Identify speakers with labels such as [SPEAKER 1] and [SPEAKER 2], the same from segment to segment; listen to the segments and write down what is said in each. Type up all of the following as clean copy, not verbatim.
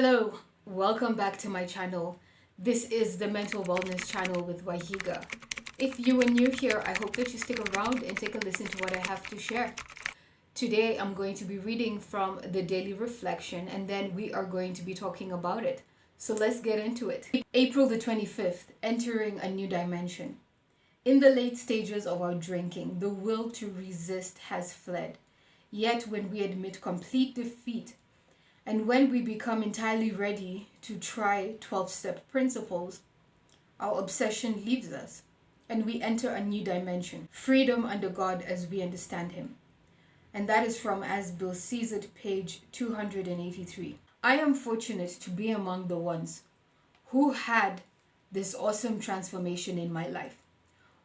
[SPEAKER 1] Hello, welcome back to my channel. This is the Mental Wellness channel with Waihiga. If you are new here, I hope that you stick around and take a listen to what I have to share. Today, I'm going to be reading from the Daily Reflection and then we are going to be talking about it. So let's get into it. April the 25th, entering a new dimension. In the late stages of our drinking, the will to resist has fled. Yet when we admit complete defeat, and when we become entirely ready to try 12-step principles, our obsession leaves us and we enter a new dimension, freedom under God as we understand Him. And that is from As Bill Sees It, page 283. I am fortunate to be among the ones who had this awesome transformation in my life.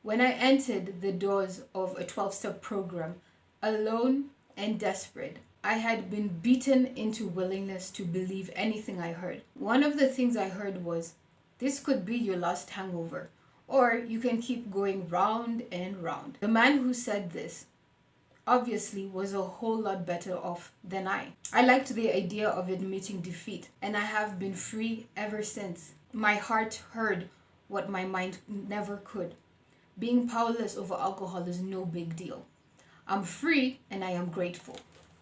[SPEAKER 1] When I entered the doors of a 12-step program, alone and desperate, I had been beaten into willingness to believe anything I heard. One of the things I heard was, this could be your last hangover, or you can keep going round and round. The man who said this obviously was a whole lot better off than I. I liked the idea of admitting defeat, and I have been free ever since. My heart heard what my mind never could. Being powerless over alcohol is no big deal. I'm free and I am grateful.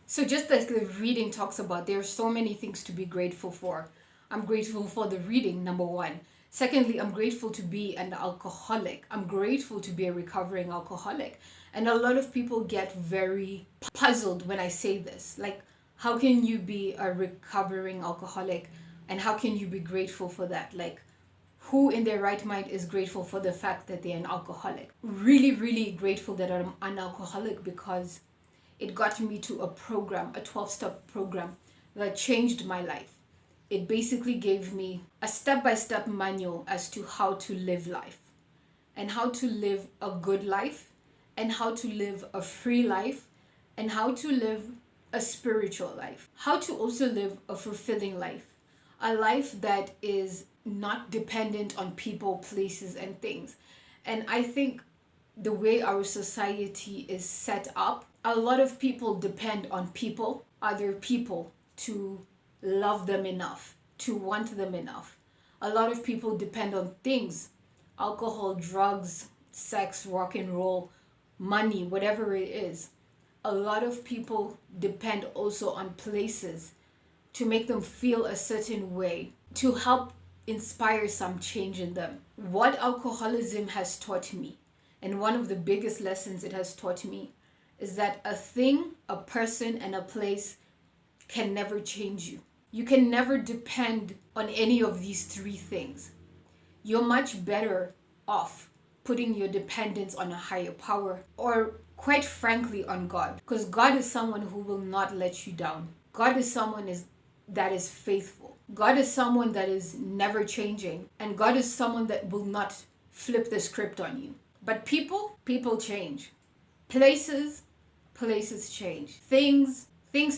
[SPEAKER 1] So just as the reading talks about, there are so many things to be grateful for. I'm grateful for the reading, number one. Secondly, I'm grateful to be an alcoholic. I'm grateful to be a recovering alcoholic. And a lot of people get very puzzled when I say this. Like, how can you be a recovering alcoholic and how can you be grateful for that? Like, who in their right mind is grateful for the fact that they're an alcoholic? Really, really grateful that I'm an alcoholic because it got me to a program, a 12-step program that changed my life. It basically gave me a step-by-step manual as to how to live life and how to live a good life and how to live a free life and how to live a spiritual life. How to also live a fulfilling life. A life that is not dependent on people, places, and things. And I think the way our society is set up, a lot of people depend on people, other people, to love them enough, to want them enough. A lot of people depend on things, alcohol, drugs, sex, rock and roll, money, whatever it is. A lot of people depend also on places to make them feel a certain way, to help inspire some change in them. What alcoholism has taught me, and one of the biggest lessons it has taught me, is that a thing, a person, and a place can never change you. You can never depend on any of these three things. You're much better off putting your dependence on a higher power, or quite frankly on God, because God is someone who will not let you down. God is someone that is faithful. God is someone that is never changing, and God is someone that will not flip the script on you. But people change. Places change. Things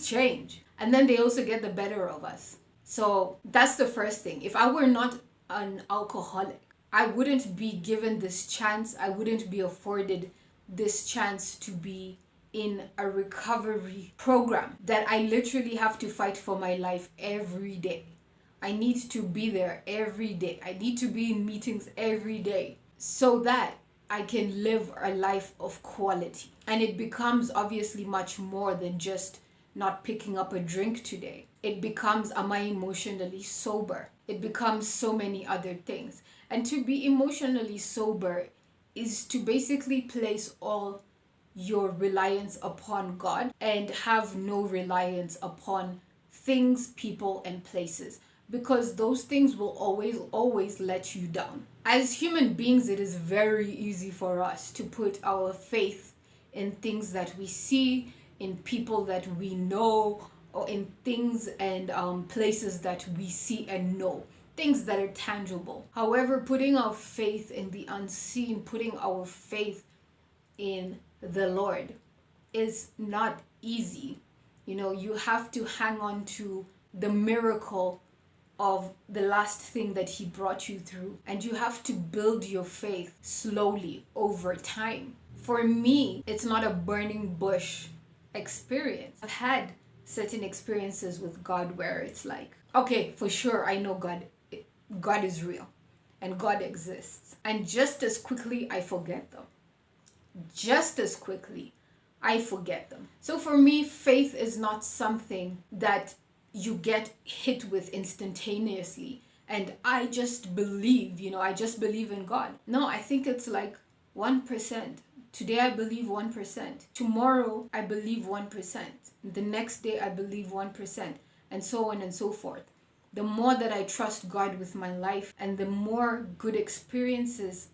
[SPEAKER 1] change. And then they also get the better of us. So that's the first thing. If I were not an alcoholic, I wouldn't be given this chance. I wouldn't be afforded this chance to be in a recovery program that I literally have to fight for my life every day. I need to be there every day. I need to be in meetings every day so that I can live a life of quality. And it becomes obviously much more than just not picking up a drink today. It becomes, am I emotionally sober? It becomes so many other things. And to be emotionally sober is to basically place all your reliance upon God and have no reliance upon things, people, and places, because those things will always let you down. As human beings, it is very easy for us to put our faith in things that we see, in people that we know, or in things and places that we see and know, things that are tangible. However, putting our faith in the unseen, putting our faith in the Lord is not easy. You know, you have to hang on to the miracle of the last thing that He brought you through, and you have to build your faith slowly over time. For me, it's not a burning bush experience. I've had certain experiences with God where it's like, Okay, for sure, I know God is real and God exists. And just as quickly, I forget them. Just as quickly, I forget them. So for me, faith is not something that you get hit with instantaneously. And I just believe, I just believe in God. No, I think it's like 1%. Today I believe 1%. Tomorrow I believe 1%. The next day I believe 1%. And so on and so forth. The more that I trust God with my life and the more good experiences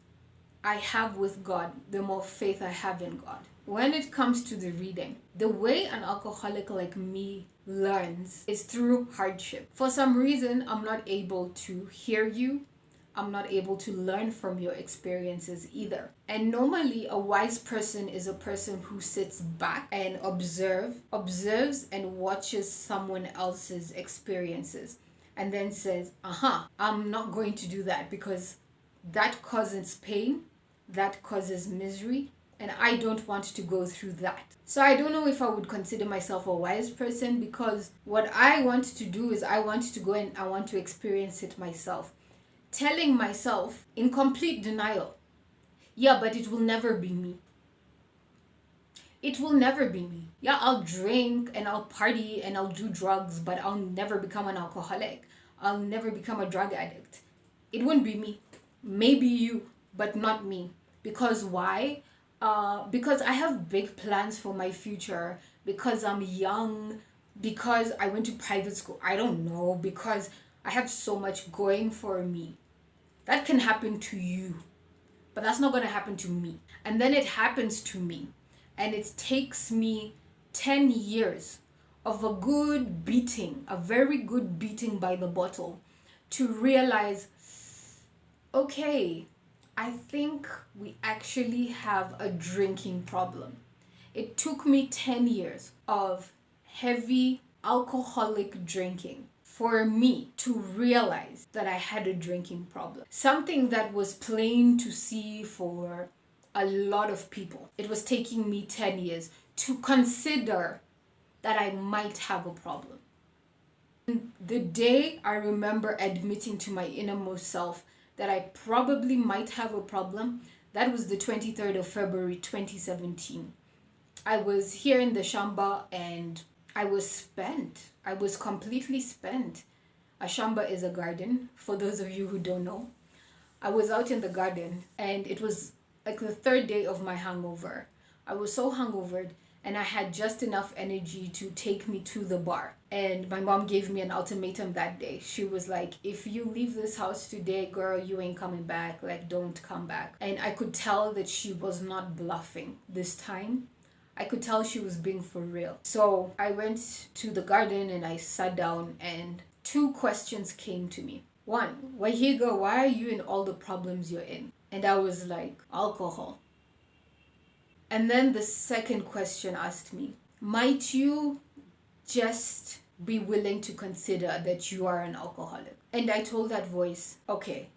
[SPEAKER 1] I have with God, the more faith I have in God. When it comes to the reading, the way an alcoholic like me learns is through hardship. For some reason, I'm not able to hear you. I'm not able to learn from your experiences either. And normally, a wise person is a person who sits back and observes and watches someone else's experiences and then says, I'm not going to do that because that causes pain, that causes misery, and I don't want to go through that. So I don't know if I would consider myself a wise person, because what I want to do is I want to go and I want to experience it myself. Telling myself in complete denial, yeah, but it will never be me. It will never be me. Yeah, I'll drink and I'll party and I'll do drugs, but I'll never become an alcoholic. I'll never become a drug addict. It wouldn't be me. Maybe you, but not me. Because why? Because I have big plans for my future, because I'm young, because I went to private school. I don't know, because I have so much going for me. That can happen to you, but that's not going to happen to me. And then it happens to me, and it takes me 10 years of a good beating, a very good beating by the bottle, to realize, okay, I think we actually have a drinking problem. It took me 10 years of heavy alcoholic drinking for me to realize that I had a drinking problem. Something that was plain to see for a lot of people. It was taking me 10 years to consider that I might have a problem. The day I remember admitting to my innermost self that I probably might have a problem, that was the 23rd of February 2017. I was here in the Shamba and I was spent. I was completely spent. A Shamba is a garden, for those of you who don't know. I was out in the garden and it was like the third day of my hangover. I was so hungover and I had just enough energy to take me to the bar. And my mom gave me an ultimatum that day. She was like, if you leave this house today, girl, you ain't coming back. Like, don't come back. And I could tell that she was not bluffing this time. I could tell she was being for real. So I went to the garden and I sat down and 2 questions came to me. 1, Waihiga, why are you in all the problems you're in? And I was like, alcohol. And then the second question asked me, might you just be willing to consider that you are an alcoholic? And I told that voice, okay,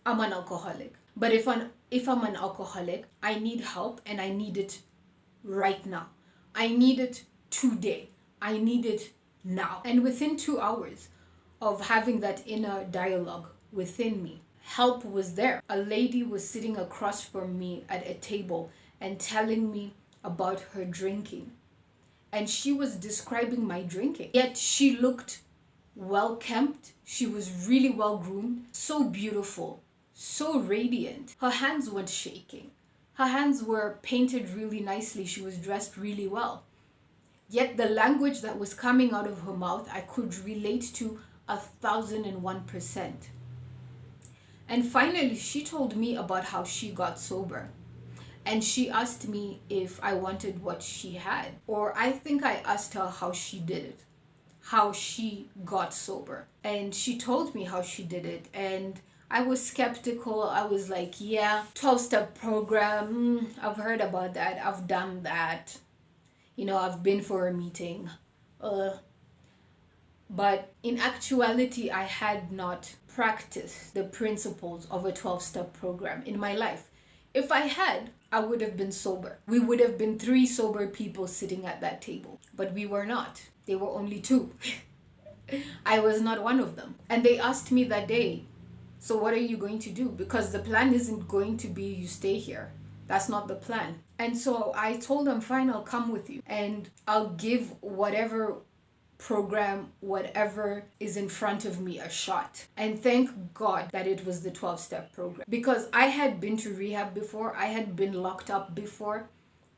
[SPEAKER 1] I'm an alcoholic. But if I'm an alcoholic, I need help and I need it right now. I need it today. I need it now. And within 2 hours of having that inner dialogue within me, help was there. A lady was sitting across from me at a table and telling me about her drinking. And she was describing my drinking. Yet she looked well kept. She was really well groomed, so beautiful, so radiant. Her hands weren't shaking. Her hands were painted really nicely. She was dressed really well. Yet the language that was coming out of her mouth, I could relate to 1,001%. And finally, she told me about how she got sober. And she asked me if I wanted what she had. Or I think I asked her how she did it, how she got sober. And she told me how she did it. And I was skeptical. I was like, yeah, 12-step program. I've heard about that. I've done that. I've been for a meeting. But in actuality, I had not practiced the principles of a 12-step program in my life. If I had, I would have been sober. We would have been 3 sober people sitting at that table. But we were not. There were only 2. I was not one of them. And they asked me that day, so what are you going to do? Because the plan isn't going to be you stay here. That's not the plan. And so I told them, fine, I'll come with you. And I'll give whatever program, whatever is in front of me, a shot. And thank God that it was the 12-step program. Because I had been to rehab before, I had been locked up before,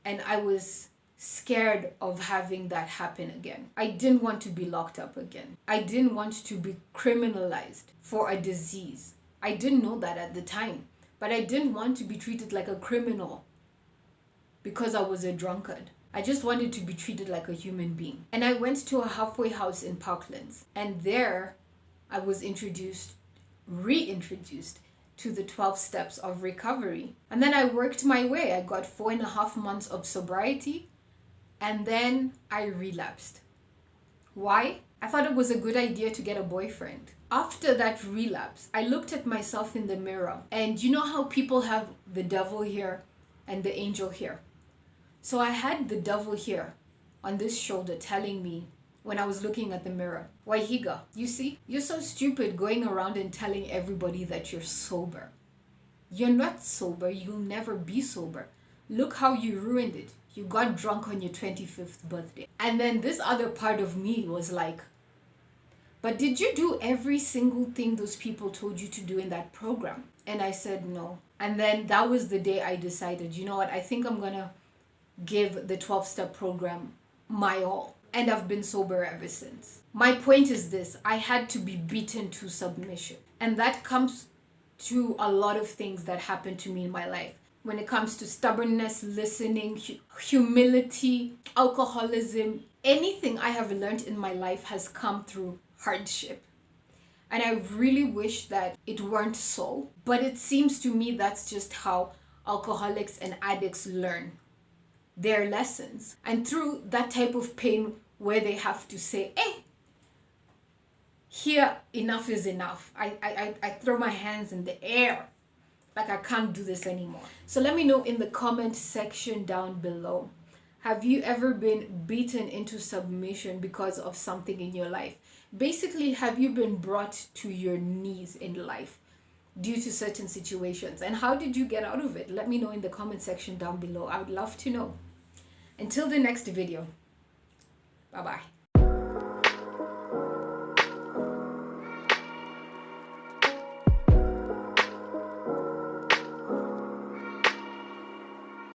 [SPEAKER 1] and I was scared of having that happen again. I didn't want to be locked up again. I didn't want to be criminalized for a disease. I didn't know that at the time, but I didn't want to be treated like a criminal because I was a drunkard. I just wanted to be treated like a human being. And I went to a halfway house in Parklands, and there I was reintroduced to the 12 steps of recovery. And then I worked my way. I got 4.5 months of sobriety, and then I relapsed. Why? I thought it was a good idea to get a boyfriend. After that relapse, I looked at myself in the mirror, and you know how people have the devil here and the angel here? So I had the devil here on this shoulder telling me when I was looking at the mirror, Waihiga, you see, you're so stupid going around and telling everybody that you're sober. You're not sober. You'll never be sober. Look how you ruined it. You got drunk on your 25th birthday. And then this other part of me was like, but did you do every single thing those people told you to do in that program? And I said no. And then that was the day I decided, you know what, I think I'm gonna give the 12-step program my all. And I've been sober ever since. My point is this: I had to be beaten to submission. And that comes to a lot of things that happened to me in my life. When it comes to stubbornness, listening, humility, alcoholism, anything I have learned in my life has come through hardship. And I really wish that it weren't so. But it seems to me that's just how alcoholics and addicts learn their lessons. And through that type of pain where they have to say, hey, here, enough is enough. I throw my hands in the air like I can't do this anymore. So let me know in the comment section down below. Have you ever been beaten into submission because of something in your life? Basically, have you been brought to your knees in life due to certain situations? And how did you get out of it? Let me know in the comment section down below. I would love to know. Until the next video. Bye-bye.